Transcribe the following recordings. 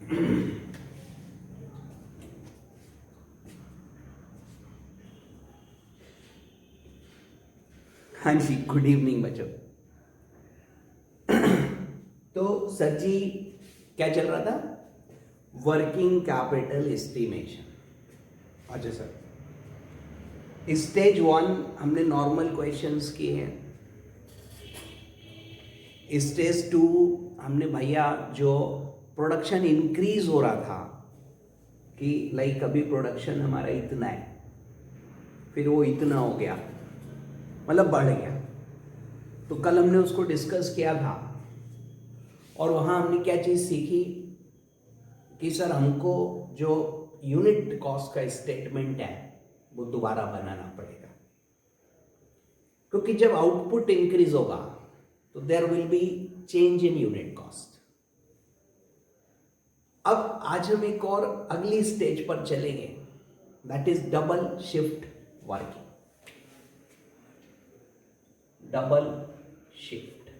हाँ जी, good evening बच्चों। तो सर जी क्या चल रहा था? Working capital estimation. अच्छा सर, स्टेज 1 हमने नॉर्मल क्वेश्चंस किए हैं। स्टेज 2 हमने भैया जो प्रोडक्शन इंक्रीज हो रहा था कि लाइक अभी प्रोडक्शन हमारा इतना है, फिर वो इतना हो गया, मतलब बढ़ गया, तो कल हमने उसको डिस्कस किया था। और वहाँ हमने क्या चीज़ सीखी कि सर हमको जो यूनिट कॉस्ट का स्टेटमेंट है वो दोबारा बनाना पड़ेगा, क्योंकि जब आउटपुट इंक्रीज होगा तो there will be change in unit cost. अब आज हम एक और अगली स्टेज पर चलेंगे, that is double shift working. Double shift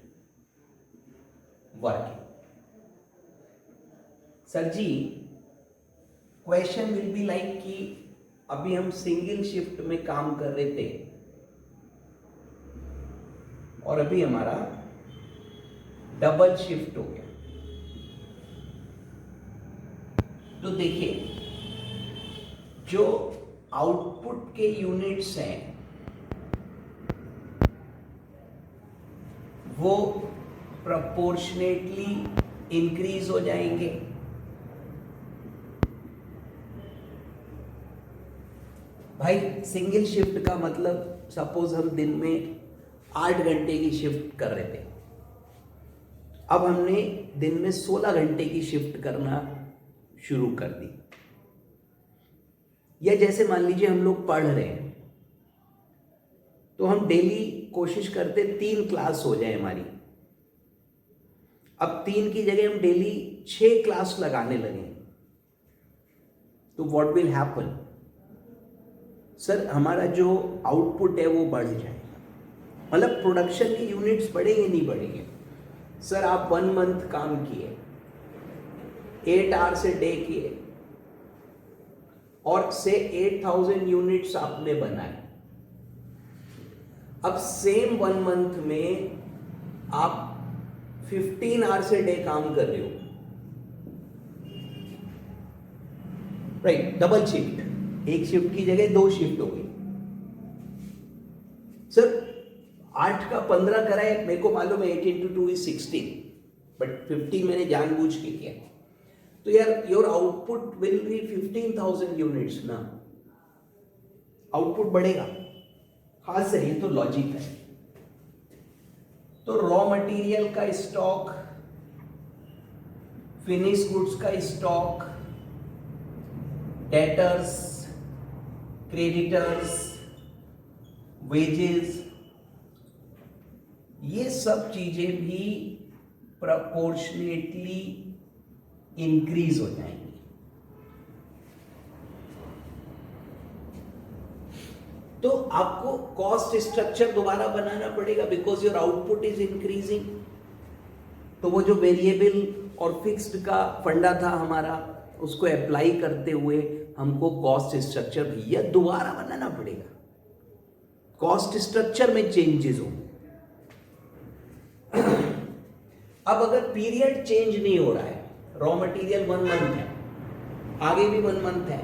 working. Sir ji question will be like कि अभी हम सिंगल शिफ्ट में काम कर रहे थे और अभी हमारा डबल शिफ्ट हो गया। तो देखिए, जो आउटपुट के यूनिट्स हैं वो प्रोपोर्शनेटली इंक्रीज हो जाएंगे। भाई सिंगल शिफ्ट का मतलब सपोज हम दिन में 8 घंटे की शिफ्ट कर रहे थे, अब हमने दिन में 16 घंटे की शिफ्ट करना शुरू कर दी। या जैसे मान लीजिए हम लोग पढ़ रहे हैं तो हम डेली कोशिश करते 3 क्लास हो जाए हमारी, अब 3 की जगह हम डेली 6 क्लास लगाने लगे, तो व्हाट विल हैपन? सर हमारा जो आउटपुट है वो बढ़ जाएगा, मतलब प्रोडक्शन की यूनिट्स बढ़ेंगे नहीं बढ़ेंगे। सर आप 1 मंथ काम किए, 8 आवर्स ए डे किए और से 8000 यूनिट्स आपने बनाए। अब सेम 1 मंथ में आप 15 आवर्स ए डे काम कर रहे हो, राइट? डबल शिफ्ट, एक शिफ्ट की जगह 2 शिफ्ट हो गई। सर 8 का 15 कराए, मेरे को मालूम है 8 into 2 is 16, बट 50 मैंने जानबूझ के किया, तो यार your output will be 15,000 units ना, आउटपुट बढ़ेगा। हाँ सर, ये तो लॉजिक है। तो रॉ मटेरियल का स्टॉक, फिनिश गुड्स का स्टॉक, डेटर्स, क्रेडिटर्स, वेजेस, ये सब चीजें भी प्रोपोर्शनेटली इंक्रीज हो जाएंगी। तो आपको कॉस्ट स्ट्रक्चर दोबारा बनाना पड़ेगा because your output is increasing. तो वो जो वेरिएबल और फिक्स्ड का फंडा था हमारा, उसको अप्लाई करते हुए हमको कॉस्ट स्ट्रक्चर भैया दोबारा बनाना पड़ेगा। कॉस्ट स्ट्रक्चर में चेंजेस हो। अब अगर पीरियड चेंज नहीं हो रहा है, रॉ मटेरियल 1 मंथ है, आगे भी 1 मंथ है,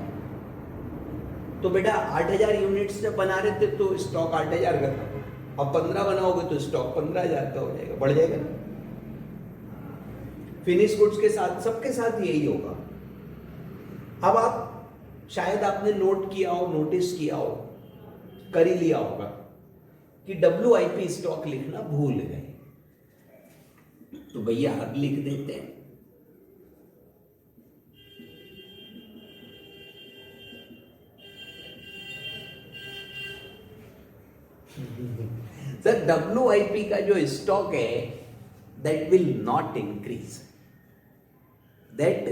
तो बेटा 8000 यूनिट्स जब बना रहे थे तो स्टॉक 8000 का था, अब 15 बनाओगे तो स्टॉक 15000 का हो जाएगा, बढ़ जाएगा ना। फिनिश गुड्स के साथ सबके साथ यही होगा। अब आप शायद आपने नोट किया हो, नोटिस किया हो, कर ही लिया होगा कि WIP स्टॉक लिखना भूल गए, तो भैया अब लिख देते हैं। सर WIP का जो स्टॉक है that will not increase, that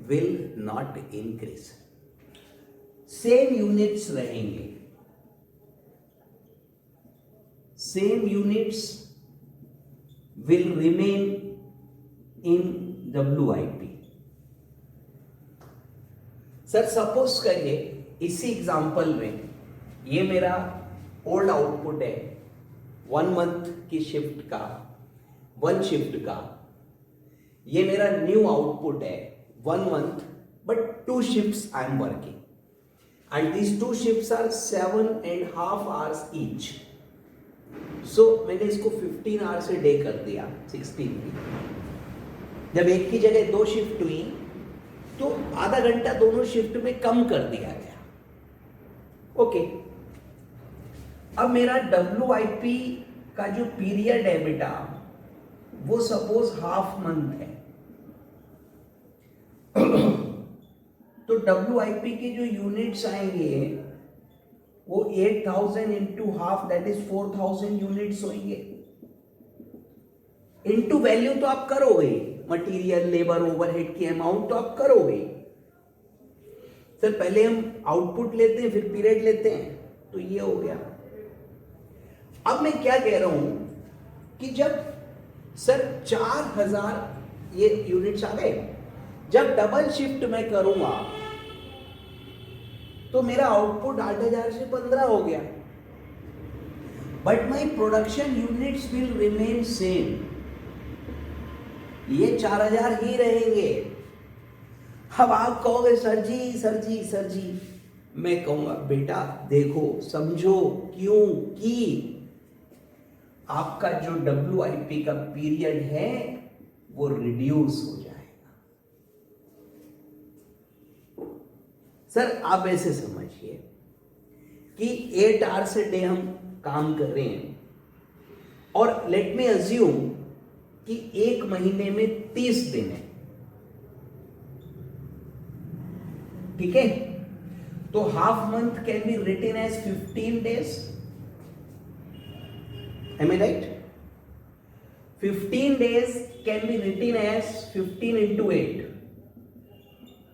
will not increase, same units रहेंगे, same units will remain in WIP. Sir suppose करिए इसी एग्जांपल में ये मेरा ओल्ड आउटपुट है 1 मंथ की शिफ्ट का, 1 शिफ्ट का। ये मेरा न्यू आउटपुट है 1 month but 2 shifts I am working and these 2 shifts are 7.5 hours each. So मैंने इसको 15 आवर्स से डे कर दिया 16 की। जब एक की जगह 2 शिफ्ट हुई तो आधा घंटा दोनों शिफ्ट में कम कर दिया गया। ओके, अब मेरा WIP का जो पीरियड है बेटा वो सपोज हाफ मंथ है। तो WIP के जो यूनिट्स आएंगे वो 8000 into half that is 4000 units होंगे। इंटू वैल्यू तो आप करोगे, मटेरियल लेबर ओवरहेड की अमाउंट तो आप करोगे। सर पहले हम आउटपुट लेते हैं फिर पीरियड लेते हैं, तो ये हो गया। अब मैं क्या कह रहा हूं कि जब सर 4000 ये यूनिट्स आ गए, जब डबल शिफ्ट मैं करूंगा तो मेरा आउटपुट 8000 से 15 हो गया, but my production units will remain same. ये 4000 ही रहेंगे। अब आप कहोगे सर जी, मैं कहूंगा बेटा देखो समझो क्यों कि आपका जो WIP का पीरियड है वो रिड्यूस हो जाएगा। सर आप ऐसे समझिए कि 8 आवर्स a डे हम काम कर रहे हैं और लेट मी अज्यूम कि एक महीने में 30 दिन है, ठीक है? तो half month can be written as 15 days। Am I right? 15 days can be written as 15 into 8,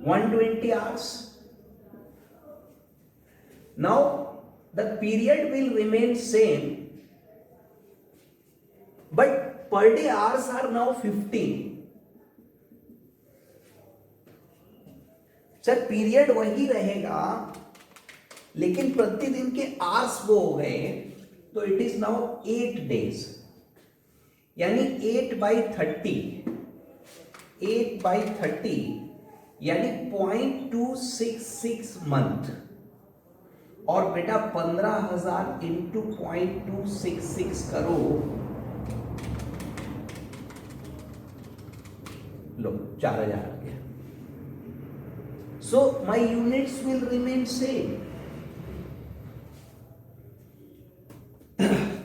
120 hours. Now the period will remain same, but per day hours are now 15. Sir period वही रहेगा लेकिन प्रतिदिन के hours वो हो गए, तो it is now 8 days, यानी 8/30 यानी 0.266 मंथ। और बेटा 15,000 इंटू 0.266 करो, लो 4000 आ गया। So my units will remain same.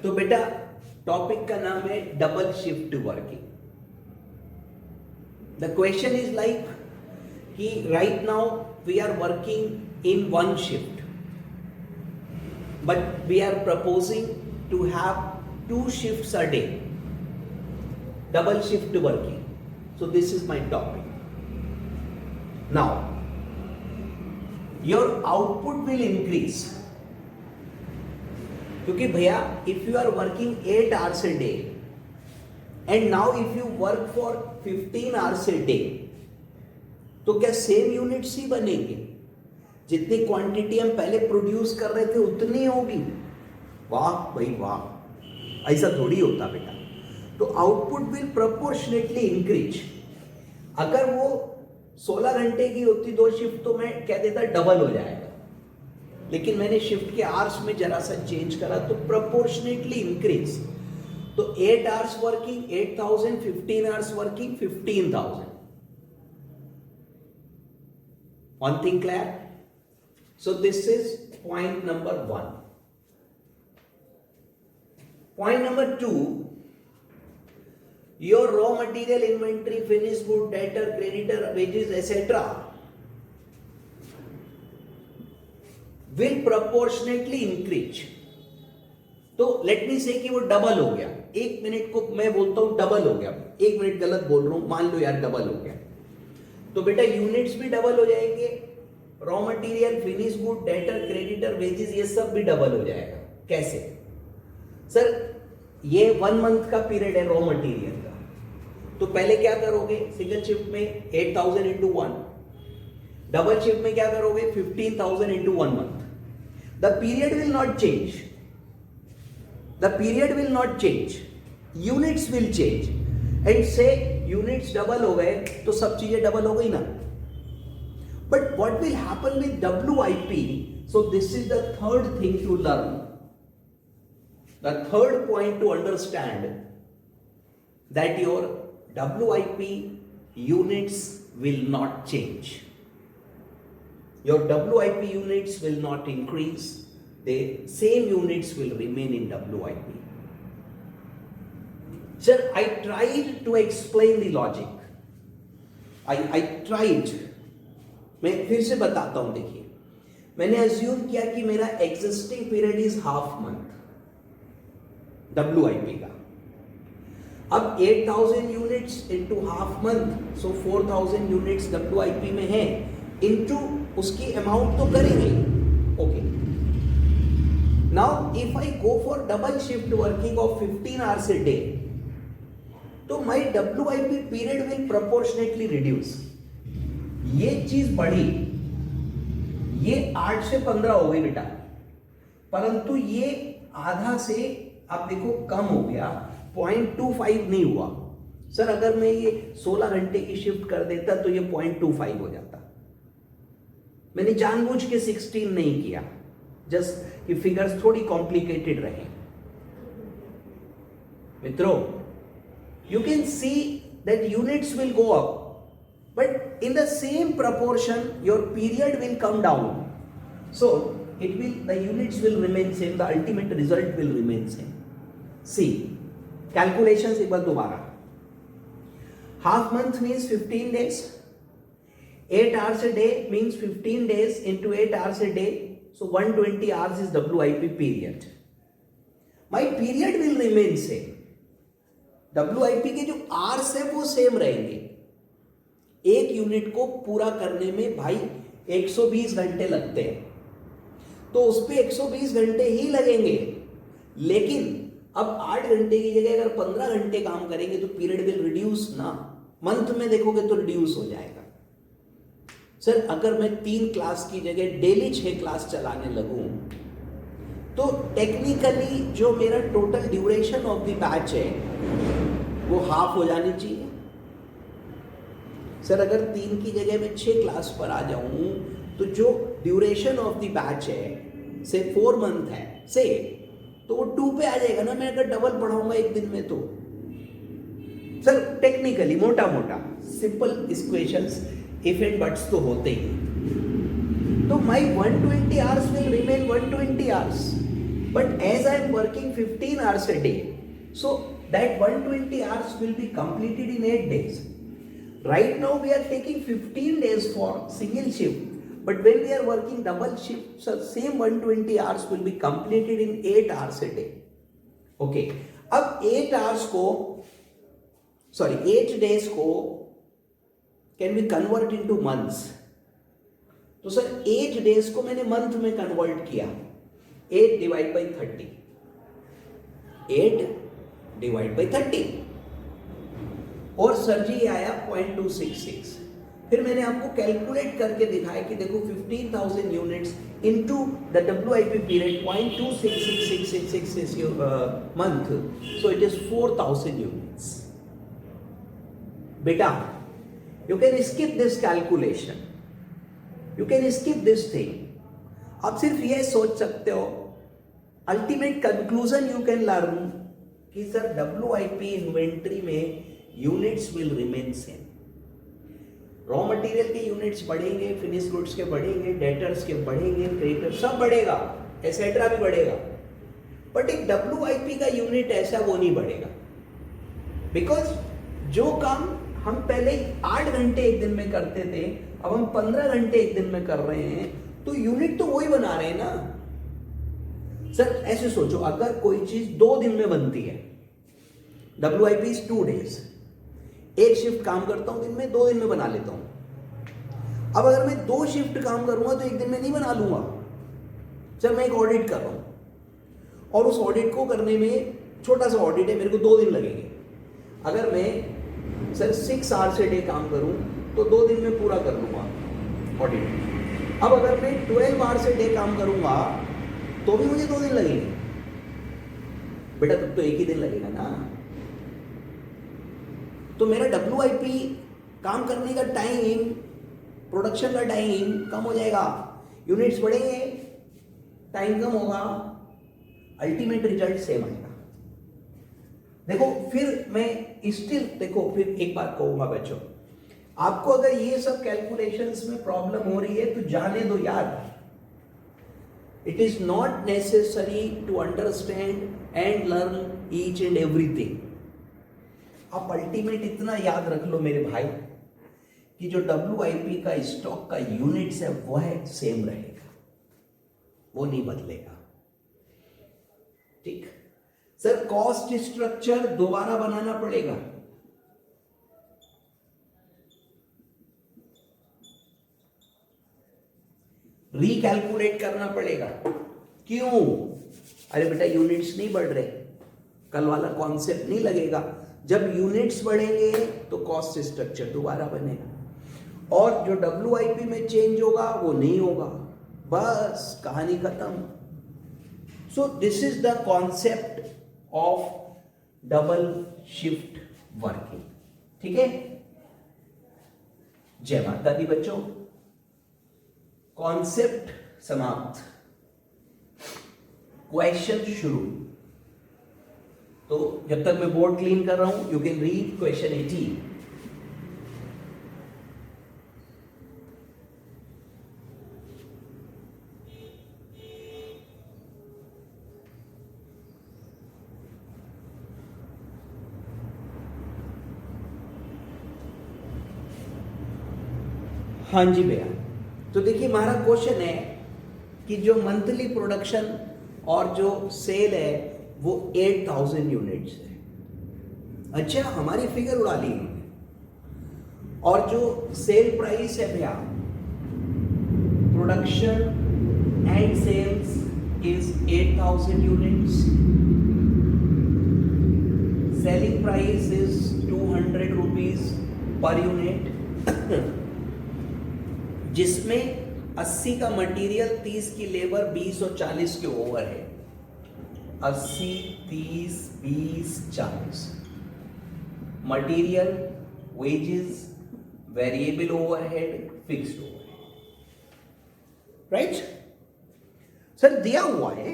तो बेटा टॉपिक का नाम है double shift working. The question is like कि right now we are working in 1 shift, but we are proposing to have 2 shifts a day, double shift working. So this is my topic. Now your output will increase, क्योंकि भैया if you are working 8 hours a day and now if you work for 15 hours a day, तो क्या same units ही बनेंगे? जितनी quantity हम पहले produce कर रहे थे उतनी होगी? वाह भाई वाह, ऐसा थोड़ी होता बेटा। तो आउटपुट विल प्रोपोर्शनेटली इंक्रीज। अगर वो 16 घंटे की होती 2 शिफ्ट तो मैं कह देता डबल हो जाएगा, लेकिन मैंने शिफ्ट के आवर्स में जरा सा चेंज करा तो प्रोपोर्शनेटली इंक्रीज। तो 8 hours working 8,000, 15 hours working 15,000। One thing clear? So this is point number 1. Point number 2, your raw material, inventory, finished good, debtor, creditor, wages, etc. will proportionately increase. तो let me से कि वो double हो गया। 1 minute को मैं बोलता हूं डबल हो गया, 1 मिनट गलत बोल रहा हूं, मान लो यार डबल हो गया। तो बेटा यूनिट्स भी डबल हो जाएंगे, raw material, finish good, debtor, creditor, wages, ये सब भी डबल हो जाएगा। कैसे? सर ये 1 मंथ का पीरियड है रॉ मटेरियल का, तो पहले क्या करोगे? सिंगल शिफ्ट में 8000 इंटू 1, डबल शिफ्ट में क्या करोगे? 15,000 into 1 month. The period will not change. The period will not change. Units will change. And say units double हो गए तो सब चीजें डबल हो गई ना. But what will happen with WIP? So this is the third thing to learn. The third point to understand that your WIP units will not change. Your WIP units will not increase. The same units will remain in WIP. Sir, I tried to explain the logic. I tried. मैं फिर से बताता हूं. देखिए, मैंने assume किया कि मेरा existing period is half month WIP का. अब 8,000 यूनिट्स इंटू हाफ मंथ, सो 4,000 यूनिट्स WIP में है, इंटू उसकी अमाउंट तो करेंगे. Okay, now if I go for double shift working of 15 hours a day, तो माई WIP period will proportionately reduce. ये चीज बढ़ी, ये 8 से 15 हो गई बेटा, परंतु ये आधा से आप देखो कम हो गया, 0.25 नहीं हुआ. सर अगर मैं ये 16 घंटे की शिफ्ट कर देता तो ये 0.25 हो जाता. मैंने जानबूझ के 16 नहीं किया, जस्ट कि फिगर्स थोड़ी कॉम्प्लिकेटेड रहे. मित्रों, you can see that units will go up, but in the same proportion your period will come down. So the units will remain same, the ultimate result will remain same. See, calculations एक बार दोबारा. Half month means 15 days. 8 hours a day means 15 days into 8 hours a day. So 120 hours is WIP period. My period will remain same. WIP के जो hours है वो same रहेंगे. एक unit को पूरा करने में भाई 120 घंटे लगते हैं, तो उस पे 120 घंटे ही लगेंगे. लेकिन अब 8 घंटे की जगह अगर 15 घंटे काम करेंगे तो पीरियड विल रिड्यूस ना. मंथ में देखोगे तो रिड्यूस हो जाएगा. सर अगर मैं 3 क्लास की जगह डेली 6 क्लास चलाने लगूं तो टेक्निकली जो मेरा total duration of the batch है वो हाफ हो जानी चाहिए. सर अगर 3 की जगह मैं 6 क्लास पर आ जाऊं तो जो ड्यूरेशन ऑफ द बैच है से 4 मंथ है से, तो वो 2 पे आ जाएगा ना. मैं अगर डबल पढ़ाऊंगा एक दिन में तो. सर टेक्निकली मोटा मोटा simple equations, if and buts तो होते ही. तो my 120 hours will remain 120 hours, but as I am working 15 hours a day, so that 120 hours will be completed in 8 days. Right now we are taking 15 days for single shift, but when we are working double shift, so same 120 hours will be completed in 8 hours a day. Okay, अब 8 hours को, sorry 8 days को can be convert into months. तो sir 8 days को मैंने month में convert किया. 8 divide by 30, 8 divide by 30, और sir जी आया 0.266. फिर मैंने आपको कैलकुलेट करके दिखाया कि देखो 15,000 units into the WIP period 0.26666 is your month, so it is 4,000 units. बेटा, you can skip this calculation, you can skip this thing. आप सिर्फ ये सोच सकते हो, ultimate conclusion you can learn कि सर WIP इन्वेंट्री में units will remain same. Raw material के यूनिट्स बढ़ेंगे, फिनिश गुड्स के बढ़ेंगे, डेटर्स के बढ़ेंगे, क्रेडिटर्स सब बढ़ेगा, एसेट्रा भी बढ़ेगा, बट एक WIP का यूनिट ऐसा वो नहीं बढ़ेगा. बिकॉज जो काम हम पहले 8 घंटे एक दिन में करते थे, अब हम 15 घंटे एक दिन में कर रहे हैं, तो यूनिट तो वही बना रहे हैं ना. सर ऐसे सोचो, अगर कोई चीज 2 दिन में बनती है, WIP इज 2 days, एक शिफ्ट काम करता हूं दिन में, 2 दिन में बना लेता हूं. अब अगर मैं 2 शिफ्ट काम करूंगा तो एक दिन में नहीं बना लूंगा. सर मैं एक ऑडिट कर रहा हूं और उस ऑडिट को करने में, छोटा सा ऑडिट है, मेरे को 2 दिन लगेंगे. अगर मैं सर 6 आवर्स ए डे काम करूं तो 2 दिन में पूरा कर लूंगा. 42। अब अगर मैं 12 आवर्स से डे काम करूंगा तो भी मुझे 2 दिन लगेंगे बेटा, तब तो एक ही दिन लगेगा ना। तो मेरा WIP काम करने का टाइम, प्रोडक्शन का टाइम कम हो जाएगा, यूनिट्स बढ़ेंगे, टाइम कम होगा, अल्टीमेट रिजल्ट सेम आएगा। देखो फिर मैं स्टिल, देखो फिर एक बात कहूंगा बच्चों, आपको अगर ये सब कैलकुलेशंस में प्रॉब्लम हो रही है तो जाने दो यार। It is not necessary to understand and learn each and everything. आप अल्टीमेट इतना याद रख लो मेरे भाई कि जो WIP का स्टॉक का यूनिट्स है वो है सेम रहेगा, वो नहीं बदलेगा। ठीक सर, कॉस्ट स्ट्रक्चर दोबारा बनाना पड़ेगा। रिकैलकुलेट करना पड़ेगा। क्यों? अरे बेटा यूनिट्स नहीं बढ़ रहे, कल वाला कॉन्सेप्ट नहीं लगेगा। जब यूनिट्स बढ़ेंगे तो कॉस्ट स्ट्रक्चर दोबारा बनेगा, और जो WIP में चेंज होगा वो नहीं होगा, बस कहानी खत्म। सो this is the concept of double shift working. ठीक है, जय माता दी बच्चों, कॉन्सेप्ट समाप्त, क्वेश्चन शुरू। तो जब तक मैं बोर्ड क्लीन कर रहा हूं, यू कैन रीड क्वेश्चन 18। हाँ जी भैया, तो देखिए हमारा क्वेश्चन है कि जो मंथली प्रोडक्शन और जो सेल है वो 8000 यूनिट्स है। अच्छा, हमारी फिगर उड़ा ली उन्होंने। और जो सेल प्राइस है भैया, production and sales is 8000 units, selling price is 200 rupees per unit, जिसमें 80 का मटेरियल, 30 की लेबर, 20 और 40 के ओवर है। 80, 30, 20, 40 material, wages, variable overhead, fixed overhead. Right sir, दिया हुआ है।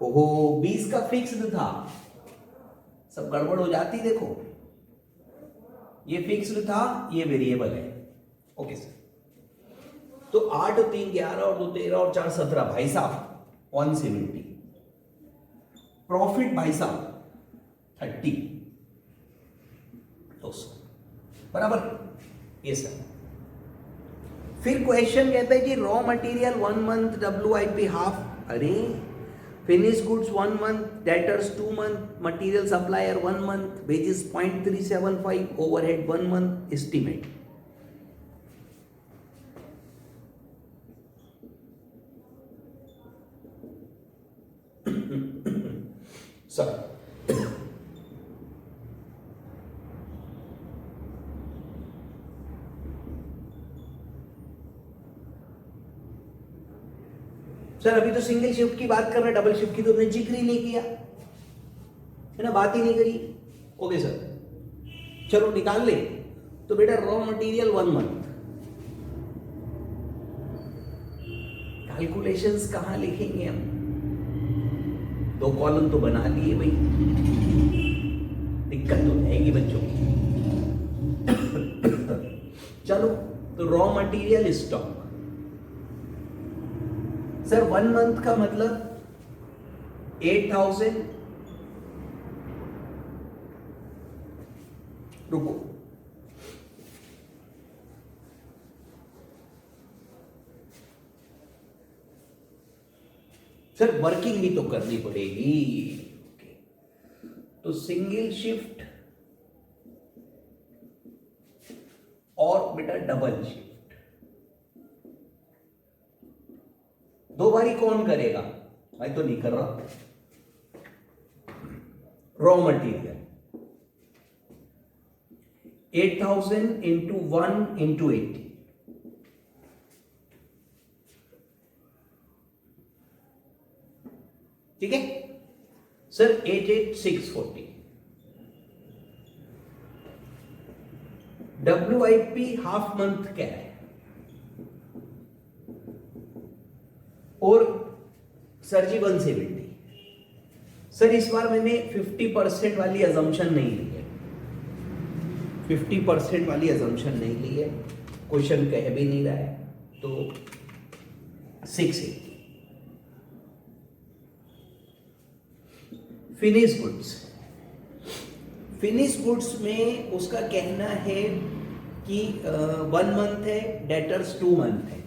ओहो, 20 का फिक्स्ड था, सब गड़बड़ हो जाती। देखो ये फिक्स्ड था, ये वेरिएबल है। ओके सर, तो 8 और 3 11 और 2 13 और 4 17, भाई साहब 170। प्रॉफिट भाई साहब 30, 200 बराबर। ये सर, फिर क्वेश्चन कहता है कि raw material 1 month, WIP half, अरे finish goods 1 month, debtors 2 month, material supplier 1 month, wages 0.375, overhead 1 month, estimate. Sir sir अभी तो सिंगल शिफ्ट की बात कर रहे हैं, डबल शिफ्ट की तो हमने जिक्र ही नहीं किया है ना, बात ही नहीं करी। ओके सर, चलो निकाल ले। तो बेटा रॉ मटेरियल 1 मंथ, कैलकुलेशंस कहां लिखेंगे हम? 2 कॉलम तो बना लिए भाई, दिक्कत तो रहेगी बच्चों। चलो, तो raw material stock sir 1 month का मतलब 8000। रुको, सर वर्किंग भी तो करनी पड़ेगी। तो सिंगल शिफ्ट और बेटा डबल शिफ्ट, 2 बारी कौन करेगा? मैं तो नहीं कर रहा। रॉ मटेरियल 8000 into 1 into 80, ठीक है सर, 88,640 WIP हाफ मंथ क्या है, और सर जी 170। सर इस बार मैंने 50% वाली अजम्पशन नहीं ली है, 50% वाली अजम्पशन नहीं ली है, क्वेश्चन कह भी नहीं रहा है, तो 680। फिनिश गुड्स, फिनिश गुड्स में उसका कहना है कि 1 मंथ है, डेटर्स 2 मंथ है,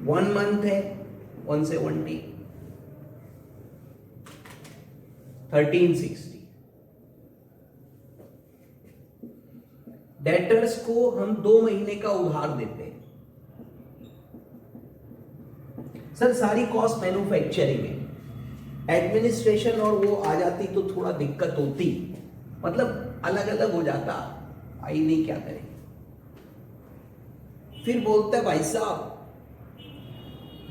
1 मंथ है 170, 1360। डेटर्स को हम 2 महीने का उधार देते हैं। सर सारी कॉस्ट मैन्युफैक्चरिंग है, एडमिनिस्ट्रेशन और वो आ जाती तो थोड़ा दिक्कत होती, मतलब अलग अलग हो जाता, आई नहीं क्या करें। फिर बोलता है भाई साहब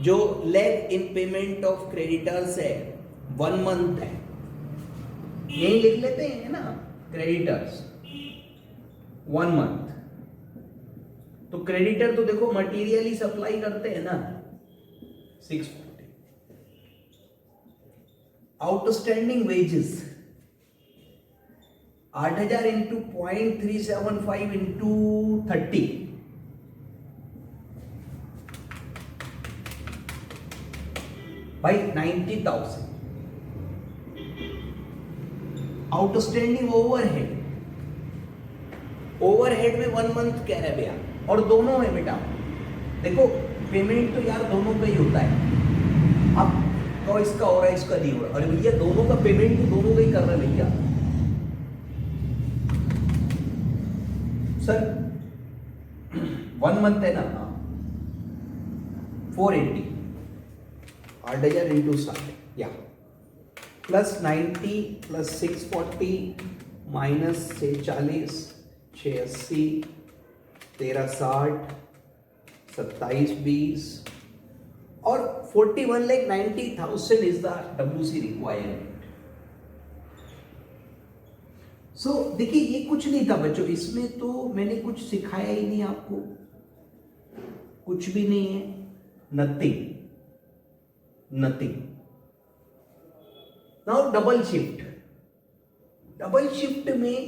जो lag in payment of creditors है 1 मंथ है, यही लिख लेते हैं ना, क्रेडिटर्स 1 मंथ। तो क्रेडिटर तो देखो मटेरियल ही सप्लाई करते हैं ना, 640। आउटस्टैंडिंग वेजेस 8,000 इंटू 0.375 इंटू 30, भाई 90,000। आउटस्टैंडिंग ओवरहेड, ओवरहेड में 1 मंथ कह रहे भैया, और दोनों में बेटा देखो पेमेंट तो यार दोनों का ही होता है। अब तो इसका हो रहा है, इसका नहीं हो रहा, अरे भैया दोनों का पेमेंट तो दोनों का ही कर रहे हैं भैया। सर 1 मंथ है ना, 480, 8,000 इंटू 60 या प्लस 90 प्लस 640 माइनस 640, 680, 1360, 2720 और 41,90,000 इज द WC रिक्वायरमेंट। सो देखिए ये कुछ नहीं था बच्चों, इसमें तो मैंने कुछ सिखाया ही नहीं आपको, कुछ भी नहीं है, nothing nothing. Now double shift, double shift में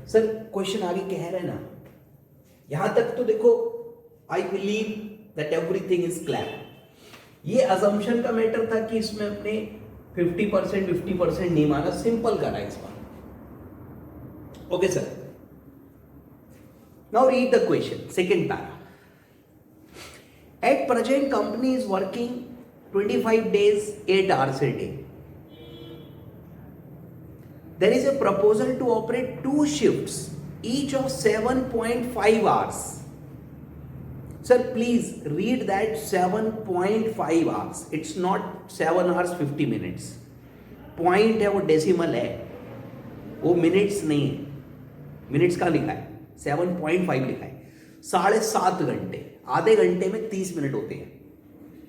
सर क्वेश्चन आगे कह रहे हैं ना, यहां तक तो देखो I believe that everything is clear. ये अजम्पशन का मैटर था कि इसमें अपने 50% नहीं माना, सिंपल करा इस बार। Okay sir, now read the question, second para. At present company is working 25 days 8 hours a day. There is a proposal to operate 2 shifts each of 7.5 hours. Sir, please read that 7.5 hours. It's not 7 hours 50 minutes. Point है, वो decimal है, वो minutes नहीं है। Minutes का लिखा है, 7.5 लिखा है, 7.5 घंटे, आधे घंटे में 30 मिनट होते हैं।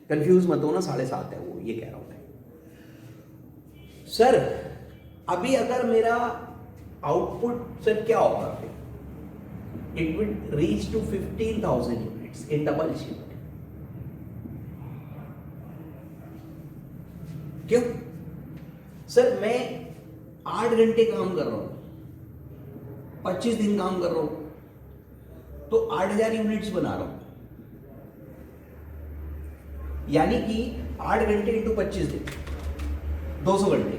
कंफ्यूज मत हो ना, 7.5 है वो, ये कह रहा हूं मैं। सर अभी अगर मेरा आउटपुट सर क्या होगा, फिर it will reach to 15,000 units in double shift. क्यों सर, मैं 8 घंटे काम कर रहा हूं, 25 दिन काम कर रहा हूं, तो 8,000 यूनिट्स बना रहा हूं, यानी कि 8 घंटे इंटू 25 दिन 200 घंटे,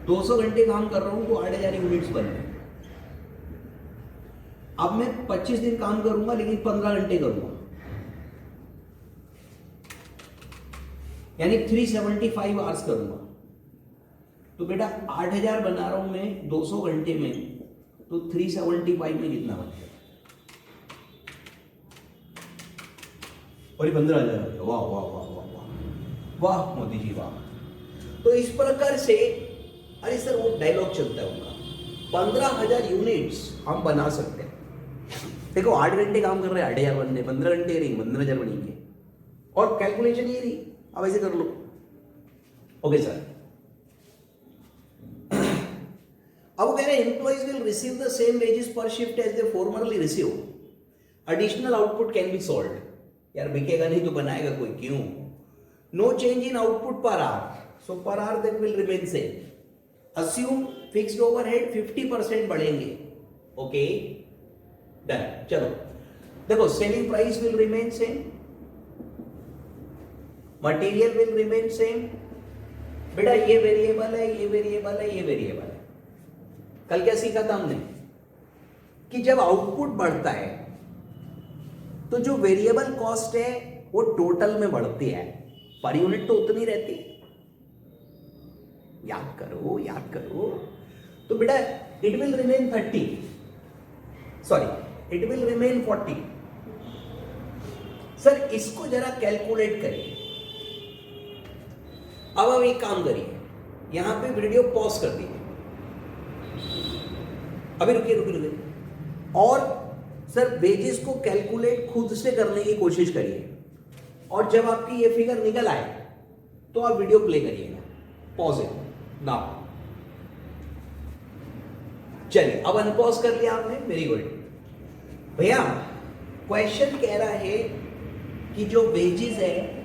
200 घंटे काम कर रहा हूं तो 8,000 यूनिट्स बन रहे हैं। अब मैं 25 दिन काम करूंगा लेकिन 15 घंटे करूंगा, यानी 375 आवर्स करूंगा, तो बेटा 8,000 बना रहा हूं मैं 200 घंटे में, तो 375 में कितना बनेगा? और 15,000। वाह वाह वाह वाह वाह वाह मोदी जी वाह। तो इस प्रकार से, अरे सर वो डायलॉग चलता है उनका, 15,000 यूनिट्स हम बना सकते हैं। देखो 8 घंटे काम कर रहे हैं, 8,000 बनने, 15 घंटे नहीं 15,000 बनेंगे। और कैलकुलेशन ये रही, अब ऐसे कर लो। ओके सर, अब वो कह रहे हैं employees will receive the same wages per shift as they formerly receive, additional output can be sold. यार बिकेगा नहीं तो बनाएगा कोई क्यों? No change in output per hour, so per hour that will remain same. Assume fixed overhead 50% बढ़ेंगे। Okay done. चलो देखो, selling price will remain same, material will remain same. बेटा ये वेरिएबल है, ये वेरिएबल है, ये वेरिएबल है। कल क्या सीखा था हमने कि जब आउटपुट बढ़ता है तो जो वेरिएबल कॉस्ट है वो टोटल में बढ़ती है, पर यूनिट तो उतनी रहती है। याद करो, याद करो। तो बेटा it will remain 30, sorry it will remain 40। Sir इसको जरा कैलकुलेट करिए। अब हम एक काम करिए, यहां पे वीडियो पॉज कर दीजिए, अभी रुकिए रुकिए रुकिए, और सर वेजेस को कैलकुलेट खुद से करने की कोशिश करिए, और जब आपकी ये फिगर निकल आए तो आप वीडियो प्ले करिएगा। Pause it now. चलिए अब अनपॉज कर लिया आपने, वेरी गुड। भैया क्वेश्चन कह रहा है कि जो वेजेस है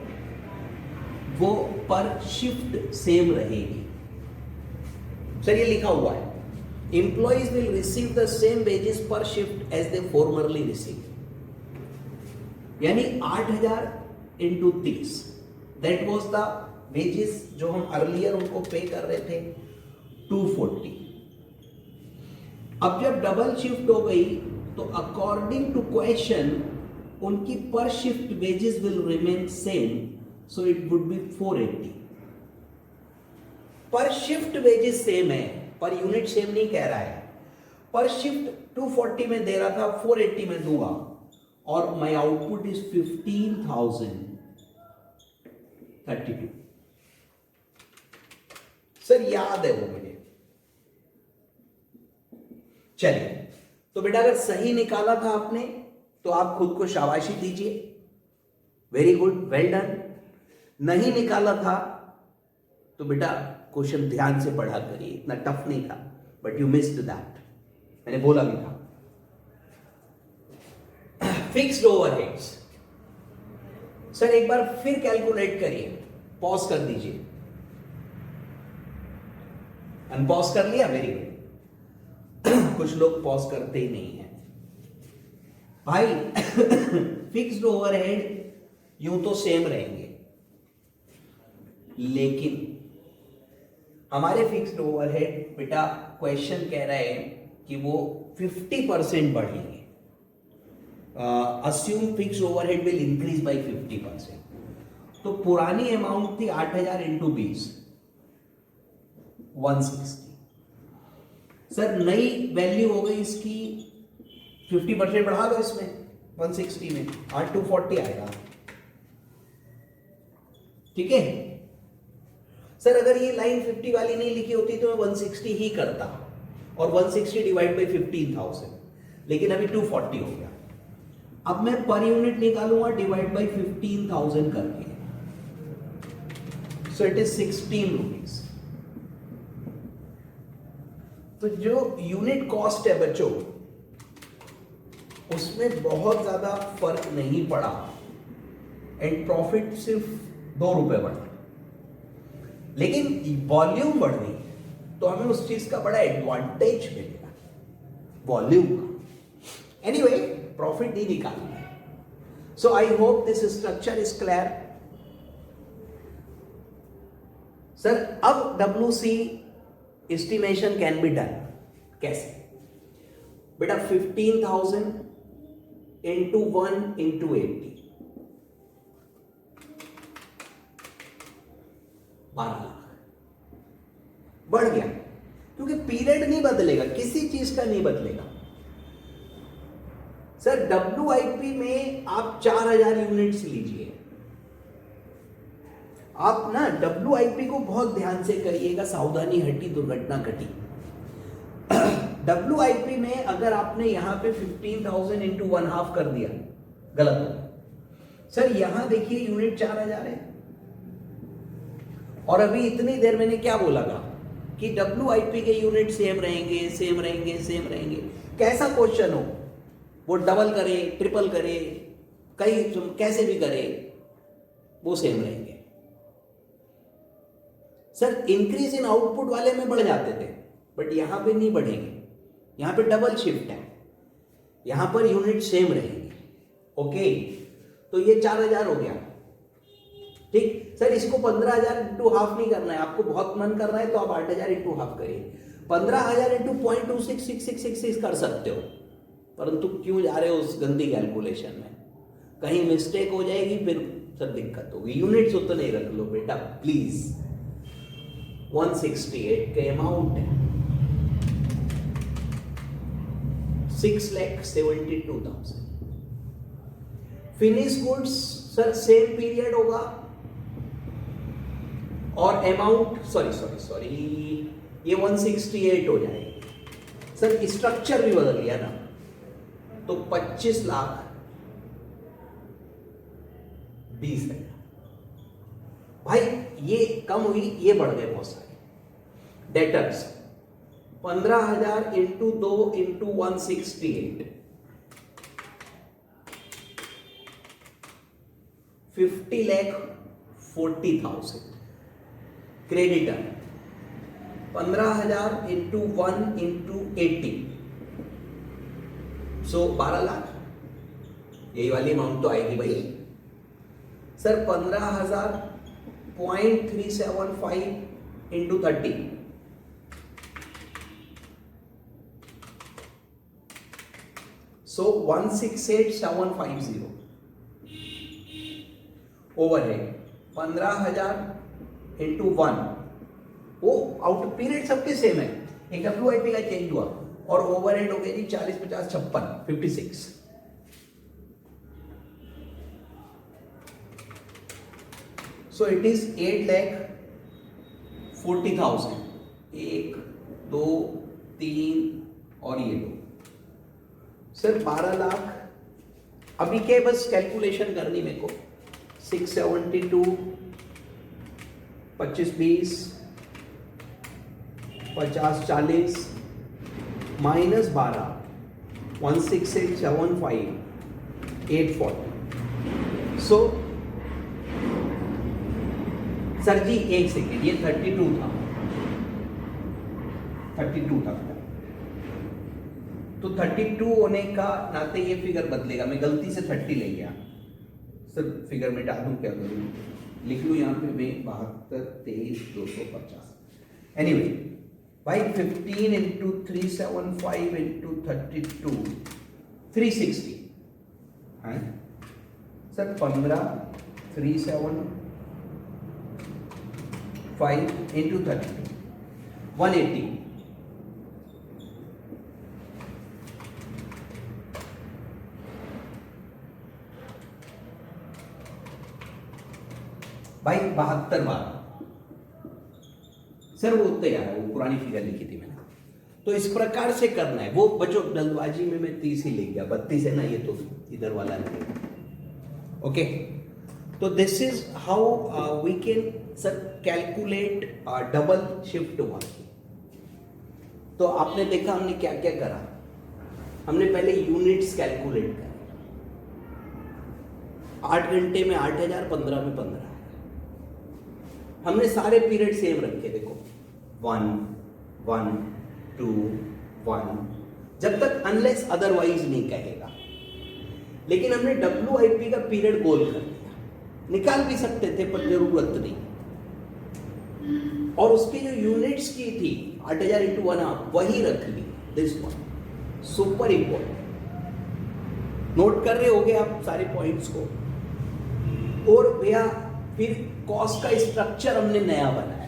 वो पर शिफ्ट सेम रहेगी। सर ये लिखा हुआ है, employees will receive the same wages per shift as they formerly receive, यानी 8000 into 30, that was the wages जो हम अर्लियर उनको पे कर रहे थे 240। अब जब डबल शिफ्ट हो गई तो अकॉर्डिंग टू क्वेश्चन उनकी पर shift wages will remain same, so it would be 480। पर शिफ्ट वेजेस सेम है, पर यूनिट सेम नहीं कह रहा है। पर शिफ्ट 240 में दे रहा था, 480 में दूंगा, और माय आउटपुट इज 15,032। सर याद है वो मुझे। चलिए तो बेटा अगर सही निकाला था आपने तो आप खुद को शाबाशी दीजिए, वेरी गुड, वेल डन। नहीं निकाला था तो बेटा क्वेश्चन ध्यान से पढ़ा करिए, इतना टफ नहीं था, बट यू मिस्ड दैट, मैंने बोला भी था। फिक्स्ड ओवरहेड्स, सर एक बार फिर कैलकुलेट करिए, पॉज कर दीजिए। अनपॉज कर लिया, वेरी गुड। कुछ लोग पॉज करते ही नहीं है भाई। फिक्स्ड ओवरहेड यूं तो सेम रहेंगे, लेकिन हमारे फिक्स्ड ओवरहेड बेटा क्वेश्चन कह रहा है कि वो 50% बढ़ेंगे। Assume fixed overhead will increase by 50%। तो पुरानी अमाउंट थी 8000 इंटू 20, 160। सर नई वैल्यू हो गई इसकी 50% बढ़ा दो इसमें, 160 में 8240 आएगा। ठीक है सर, अगर ये लाइन 50 वाली नहीं लिखी होती तो मैं 160 ही करता, और 160 डिवाइड बाई 15,000, लेकिन अभी 240 हो गया। अब मैं पर यूनिट निकालूंगा डिवाइड बाई 15,000 करके, सो इट इज 16 रुपीज। तो जो यूनिट कॉस्ट है बच्चों, उसमें बहुत ज्यादा फर्क नहीं पड़ा, एंड प्रॉफिट सिर्फ 2 रुपए बढ़ा, लेकिन वॉल्यूम बढ़ गई तो हमें उस चीज का बड़ा एडवांटेज मिलेगा, वॉल्यूम का। एनीवे प्रॉफिट ही निकालना है। So I hope this structure is clear. Sir अब WC estimation can be done. कैसे बेटा? 15,000 इंटू 1 इंटू 80, 12 लाख बढ़ गया, क्योंकि पीरियड नहीं बदलेगा, किसी चीज का नहीं बदलेगा। सर WIP में आप 4000 यूनिट्स लीजिए। आप ना WIP को बहुत ध्यान से करिएगा, सावधानी हटी दुर्घटना घटी। WIP में अगर आपने यहां पे 15,000 इंटू 1/2 कर दिया, गलत हो। सर यहां देखिए यूनिट 4000 है, और अभी इतनी देर मैंने क्या बोला था कि WIP के यूनिट सेम रहेंगे, सेम रहेंगे, सेम रहेंगे। कैसा क्वेश्चन हो, वो डबल करे, ट्रिपल करे, कई कैसे भी करे, वो सेम रहेंगे। सर इंक्रीज इन आउटपुट वाले में बढ़ जाते थे, बट यहां पे नहीं बढ़ेंगे, यहां पे डबल शिफ्ट है, यहां पर यूनिट सेम रहेंगे। ओके, तो ये 4000 हो गया। ठीक सर, इसको 15,000 इंटू हाफ नहीं करना है, आपको बहुत मन कर रहा है तो आप 8,000 इंटू हाफ करिए। 15,000 इंटू 0.266666 कर सकते हो, परंतु क्यों जा रहे हो उस गंदी कैलकुलेशन में, कहीं मिस्टेक हो जाएगी, फिर सर दिक्कत होगी। यूनिट्स उतने ही रख लो बेटा प्लीज। 168 के अमाउंट है, 6,72,000। Finish goods sir same period होगा, और अमाउंट सॉरी ये 168 हो जाएगी। सर स्ट्रक्चर भी बदल गया ना, तो 25,20,000। भाई ये कम हुई, ये बढ़ गए बहुत सारे। Debtors 15,000 into 2 into 168, 50,40,000। Creditor 15,000 into 1 into 80, सो 12 लाख, यही वाली अमाउंट तो आएगी भाई। सर 15,000 0.375 इंटू 30, सो 168,750। ओवरहेड 15,000 इंटू 1, वो आउट पीरियड सबके सेम है, एक WIP का चेंज हुआ, और ओवरहेड हो गया जी 40, 50, 56, 56। So it is 8,40,000। 1, 2, 3 और ये 2, सर 12 लाख। अभी क्या बस कैलकुलेशन करनी मेरे को, 672, 25-20, 50-40 माइनस 12, 168,750, 840। सो सर जी एक सेकेंड, ये 32 था, 32 था, तो 32 होने का नाते ये फिगर बदलेगा। मैं गलती से 30 ले गया, सर फिगर में डालूं, क्या करूं, लिख लूं यहाँ पे मैं 72, 23, 250। एनीवे भाई 15 इंटू 375 इंटू 32, 360 है सर। 15, 375 इंटू 32, 180। भाई 72 बार, सर वो उतने यार, वो पुरानी फिगर लिखी थी मैंने। तो इस प्रकार से करना है, वो बच्चों जल्दबाजी में मैं 30 ही ले गया, 32 है ना, ये तो इधर वाला नहीं। ओके, तो this is how we can sir calculate double shift working. तो आपने देखा हमने क्या क्या करा, हमने पहले यूनिट्स कैलकुलेट करे, 8 घंटे में 8,000, 15 में 15। हमने सारे पीरियड सेम रखे, देखो 1, 1, 2, 1, जब तक अनलेस अदरवाइज नहीं कहेगा। लेकिन हमने WIP का पीरियड गोल कर दिया, निकाल भी सकते थे पर जरूरत नहीं। और उसकी जो यूनिट्स की थी 8,000 इंटू 1 वही रख ली, this one super important. Note कर रहे होगे आप सारे पॉइंट्स को। और भैया फिर कॉस्ट का स्ट्रक्चर हमने नया बनाया,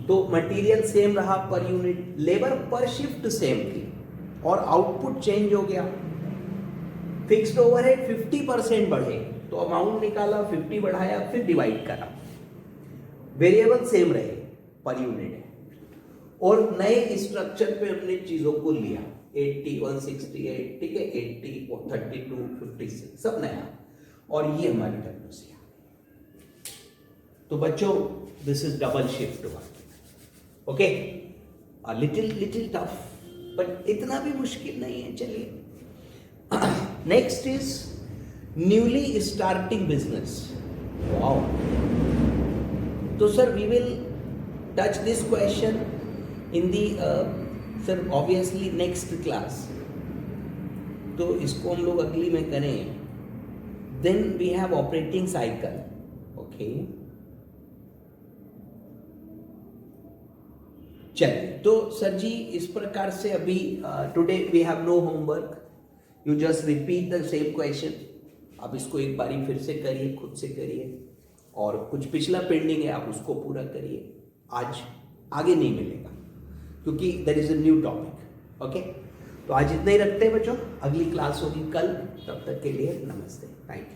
तो मटेरियल सेम रहा पर यूनिट, लेबर पर शिफ्ट सेम थी, और आउटपुट चेंज हो गया। फिक्स्ड ओवरहेड 50% बढ़े तो अमाउंट निकाला, 50 बढ़ाया, फिर डिवाइड करा। वेरिएबल सेम रहे पर यूनिट है, और नए स्ट्रक्चर पे हमने चीजों को लिया, 80, 168, ठीक है, 80, 32, 56 सब नया। और ये हमारी WC आ गई। तो बच्चों this is double shift work, okay, little tough but इतना भी मुश्किल नहीं है। चलिए next is newly starting business. Wow, तो sir we will touch this question in the sir obviously next class, तो इसको हम लोग अगली में करें। Then we have operating cycle, okay. चलिए, तो सर जी इस प्रकार से अभी today we have no homework, you just repeat the same question. आप इसको एक बारी फिर से करिए, खुद से करिए, और कुछ पिछला पेंडिंग है आप उसको पूरा करिए। आज आगे नहीं मिलेगा क्योंकि there is a new topic, okay. तो आज इतना ही रखते हैं बच्चों, अगली क्लास होगी कल, तब तक के लिए नमस्ते, थैंक यू।